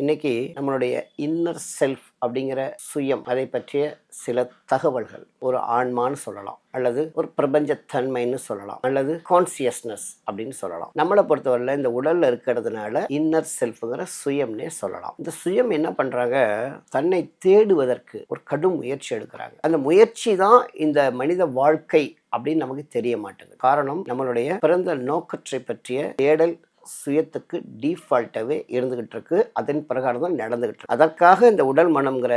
இன்னைக்கு நம்மளுடைய inner self அப்படிங்கிற சுயம், அதை பற்றிய சில தகவல்கள். ஒரு ஆன்மான்னு சொல்லலாம், அல்லது ஒரு பிரபஞ்சத்தன்மைன்னு சொல்லலாம், அல்லது கான்சியஸ்னஸ் அப்படின்னு சொல்லலாம். நம்மளை பொறுத்தவரையில் இந்த உடல்ல இருக்கிறதுனால இன்னர் செல்ஃப்ங்கிற சுயம்னே சொல்லலாம். இந்த சுயம் என்ன பண்றாங்க, தன்னை தேடுவதற்கு ஒரு கடும் முயற்சி எடுக்கிறாங்க. அந்த முயற்சி தான் இந்த மனித வாழ்க்கை அப்படின்னு நமக்கு தெரிய மாட்டேங்குது. காரணம், நம்மளுடைய பிறந்த நோக்கத்தை பற்றிய தேடல் சுயத்துக்கு டிஃபால்ட்டாகவே இருந்துகிட்டு இருக்கு. அதன் பிரகாரம் தான் நடந்துகிட்டு இருக்கு. அதற்காக இந்த உடல் மனம்ங்கிற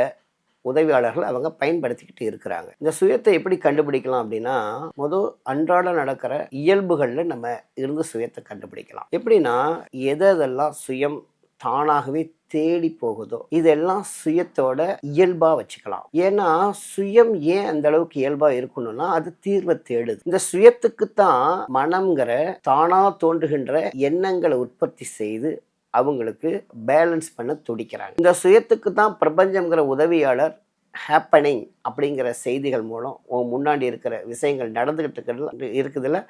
உதவியாளர்கள் அவங்க பயன்படுத்திக்கிட்டு இருக்கிறாங்க. இந்த சுயத்தை எப்படி கண்டுபிடிக்கலாம் அப்படின்னா, முதல் அன்றாட நடக்கிற இயல்புகளில் நம்ம இருந்து சுயத்தை கண்டுபிடிக்கலாம். எப்படின்னா, எதெல்லாம் சுயம் தானாகவே தேடி போகுதோ இதெல்லாம் சுயத்தோட இயல்பா வச்சுக்கலாம். ஏன்னா சுயம் ஏன் அந்த அளவுக்கு இயல்பா இருக்கணும்னா, அது தீர்வை தேடுது. இந்த சுயத்துக்குத்தான் மனம்ங்கிற தானா தோன்றுகின்ற எண்ணங்களை உற்பத்தி செய்து அவங்களுக்கு பேலன்ஸ் பண்ண துடிக்கிறாங்க. இந்த சுயத்துக்கு தான் பிரபஞ்சம்ங்கிற உதவியாளர் ஹேப்பனிங் அப்படிங்கிற செய்திகள் மூலம் முன்னாடி இருக்கிற விஷயங்கள் நடந்துகிட்டு இருக்குதுல்ல,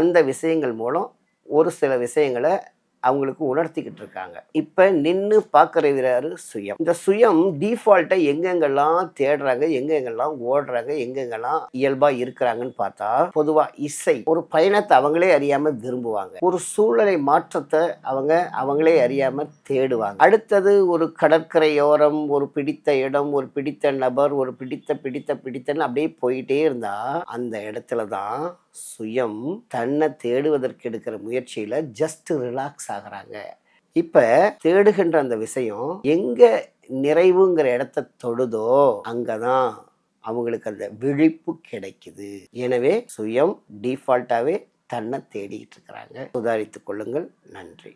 அந்த விஷயங்கள் மூலம் ஒரு சில விஷயங்களை அவங்களுக்கு உணர்த்திக்கிட்டு இருக்காங்க. இப்ப நின்று பார்க்கறது சுயம். இந்த சுயம் டிஃபால்ட்டை எங்கெங்கெல்லாம் தேடுறாங்க, எங்கெங்கெல்லாம் ஓடுறாங்க, எங்கெங்கெல்லாம் இயல்பா இருக்கிறாங்கன்னு பார்த்தா, பொதுவா இசை ஒரு பயணத்தை அவங்களே அறியாம விரும்புவாங்க. ஒரு சூழ்நிலை மாற்றத்தை அவங்களே அறியாம தேடுவாங்க. அடுத்தது ஒரு கடற்கரையோரம், ஒரு பிடித்த இடம், ஒரு பிடித்த நபர், ஒரு பிடித்தன்னு அப்படியே போயிட்டே இருந்தா அந்த இடத்துல தான் சுயம் தன்னை தேடுவதற்கு எடுக்கிற முயற்சியில ஜஸ்ட் ரிலாக்ஸ் ஆகுறாங்க. இப்ப தேடுகின்ற அந்த விஷயம் எங்க நிறைவுங்கிற இடத்த தொடுதோ அங்கதான் அவங்களுக்கு அந்த விழிப்பு கிடைக்குது. எனவே சுயம் டிஃபால்ட்டாவே தன்னை தேடிட்டு இருக்கிறாங்க. சுதாரித்துக் கொள்ளுங்கள். நன்றி.